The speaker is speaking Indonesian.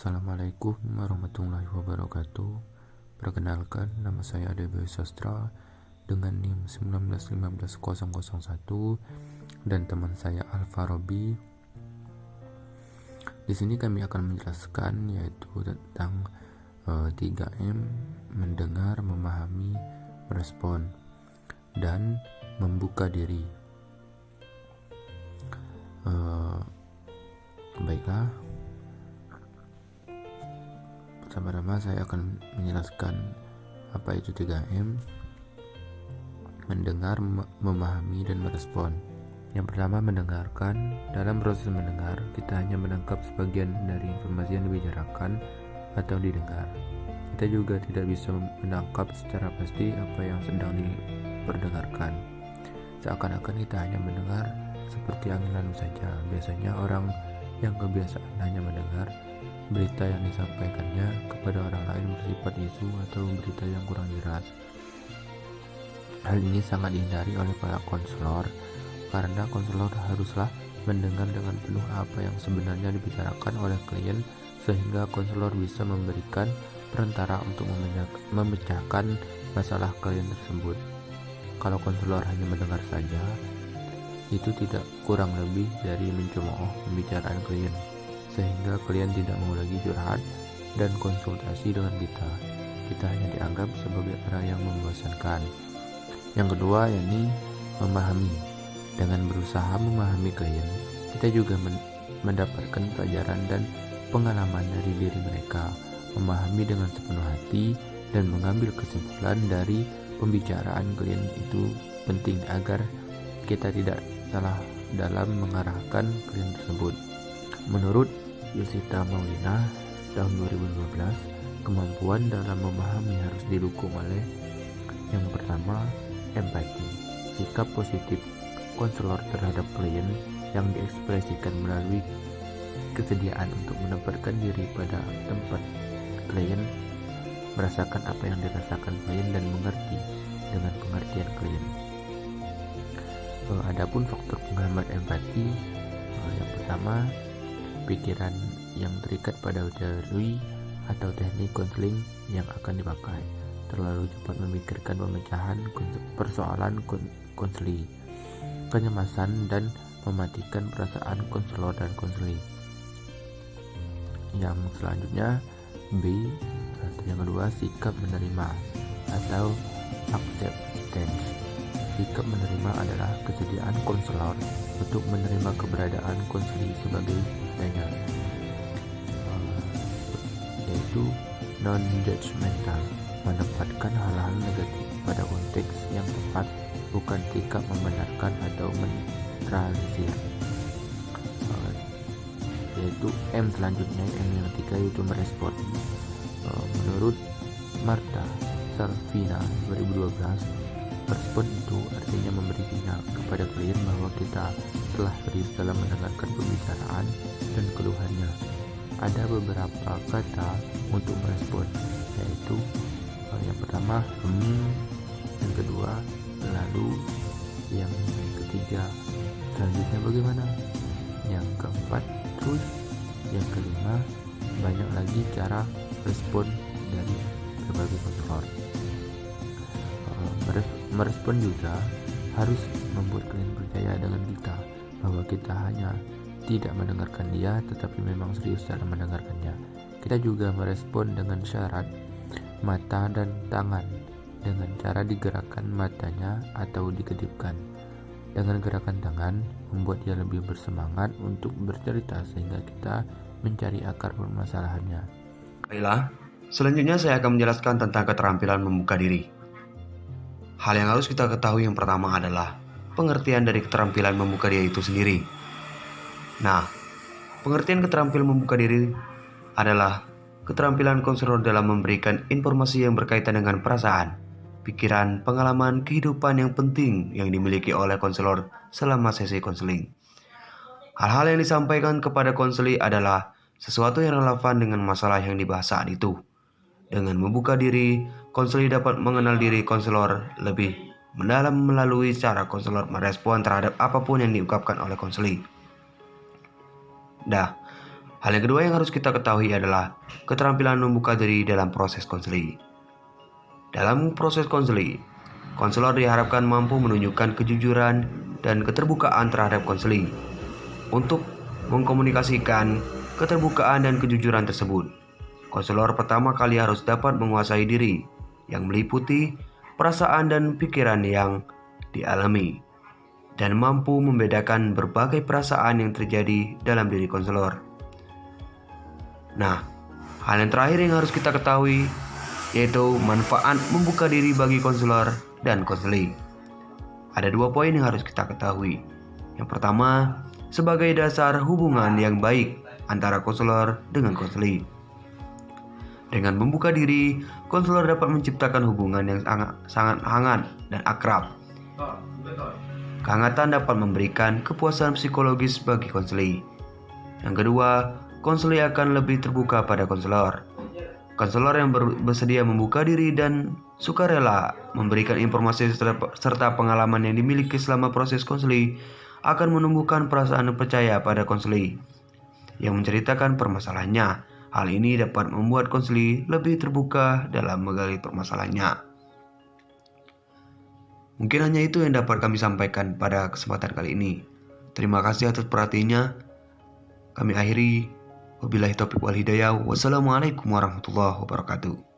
Assalamualaikum warahmatullahi wabarakatuh. Perkenalkan, nama saya Ade Bayu Sastra dengan NIM 1915001 dan teman saya Alfarobi. Di sini kami akan menjelaskan yaitu tentang 3M: mendengar, memahami, merespon, dan membuka diri. Baiklah. Pertama-tama saya akan menjelaskan apa itu 3M: mendengar, memahami, dan merespon. Yang pertama, mendengarkan. Dalam proses mendengar, kita hanya menangkap sebagian dari informasi yang dibicarakan atau didengar. Kita juga tidak bisa menangkap secara pasti apa yang sedang diperdengarkan. Seakan-akan kita hanya mendengar seperti angin lalu saja. Biasanya orang yang kebiasaan hanya mendengar berita yang disampaikannya kepada orang lain bersifat isu atau berita yang kurang jelas. Hal ini sangat dihindari oleh para konselor karena konselor haruslah mendengar dengan penuh apa yang sebenarnya dibicarakan oleh klien, sehingga konselor bisa memberikan perantara untuk memecahkan masalah klien tersebut. Kalau konselor hanya mendengar saja, itu tidak kurang lebih dari mencemooh pembicaraan klien, sehingga klien tidak mau lagi curhat dan konsultasi dengan kita. Kita hanya dianggap sebagai orang yang membosankan. Yang kedua, yakni memahami. Dengan berusaha memahami klien, kita juga mendapatkan pelajaran dan pengalaman dari diri mereka, memahami dengan sepenuh hati, dan mengambil kesimpulan dari pembicaraan klien itu penting agar kita tidak salah dalam mengarahkan klien tersebut. Menurut Yusita Maulina tahun 2012, kemampuan dalam memahami harus didukung oleh yang pertama, empati, sikap positif konselor terhadap klien yang diekspresikan melalui kesediaan untuk menempatkan diri pada tempat klien, merasakan apa yang dirasakan klien dan mengerti dengan pengertian klien. Adapun faktor penghambat empati, yang pertama, pikiran yang terikat pada teori atau teknik konseling yang akan dipakai, terlalu cepat memikirkan pemecahan persoalan konseli, kecemasan dan mematikan perasaan konselor dan konseli. Yang selanjutnya B, atau yang kedua, sikap menerima atau acceptance. Sikap menerima adalah kesediaan konselor untuk menerima keberadaan konseli sebagai adanya, yaitu non-judgmental, menempatkan hal-hal negatif pada konteks yang tepat, bukan sikap membenarkan atau menetralisir. Yaitu M selanjutnya, M yang ketiga, yaitu merespon. Menurut Marta Salvina 2012, merespon itu artinya memberi sinyal kepada klien bahwa kita telah serius dalam mendengarkan pembicaraan dan keluhannya. Ada beberapa kata untuk merespon, yaitu yang pertama yang kedua lalu, yang ketiga selanjutnya bagaimana, yang keempat terus, yang kelima banyak lagi cara respon dari berbagai konselor. Merespon juga harus membuat klien percaya dengan kita bahwa kita hanya tidak mendengarkan dia, tetapi memang serius dalam mendengarkannya. Kita juga merespon dengan syarat mata dan tangan, dengan cara digerakkan matanya atau dikedipkan. Dengan gerakan tangan membuat dia lebih bersemangat untuk bercerita, sehingga kita mencari akar permasalahannya. Baiklah, selanjutnya saya akan menjelaskan tentang keterampilan membuka diri. Hal yang harus kita ketahui yang pertama adalah pengertian dari keterampilan membuka diri itu sendiri. Nah, pengertian keterampilan membuka diri adalah keterampilan konselor dalam memberikan informasi yang berkaitan dengan perasaan, pikiran, pengalaman, kehidupan yang penting yang dimiliki oleh konselor selama sesi konseling. Hal-hal yang disampaikan kepada konseli adalah sesuatu yang relevan dengan masalah yang dibahas saat itu. Dengan membuka diri, konseli dapat mengenal diri konselor lebih mendalam melalui cara konselor merespon terhadap apapun yang diungkapkan oleh konseli. Hal yang kedua yang harus kita ketahui adalah keterampilan membuka diri dalam proses konseling. Dalam proses konseling, konselor diharapkan mampu menunjukkan kejujuran dan keterbukaan terhadap konseling untuk mengkomunikasikan keterbukaan dan kejujuran tersebut. Konselor pertama kali harus dapat menguasai diri, yang meliputi perasaan dan pikiran yang dialami, dan mampu membedakan berbagai perasaan yang terjadi dalam diri konselor. Nah, hal yang terakhir yang harus kita ketahui yaitu manfaat membuka diri bagi konselor dan konseling. Ada 2 poin yang harus kita ketahui. Yang pertama, sebagai dasar hubungan yang baik antara konselor dengan konseling. Dengan membuka diri, konselor dapat menciptakan hubungan yang sangat hangat dan akrab. Kehangatan dapat memberikan kepuasan psikologis bagi konseling. Yang kedua, konseling akan lebih terbuka pada konselor. Konselor yang bersedia membuka diri dan sukarela memberikan informasi serta pengalaman yang dimiliki selama proses konseling akan menumbuhkan perasaan percaya pada konseling yang menceritakan permasalahannya. Hal ini dapat membuat konseling lebih terbuka dalam menggali permasalahannya. Mungkin hanya itu yang dapat kami sampaikan pada kesempatan kali ini. Terima kasih atas perhatiannya. Kami akhiri. Wabillahi taufiq wal hidayah. Wassalamualaikum warahmatullahi wabarakatuh.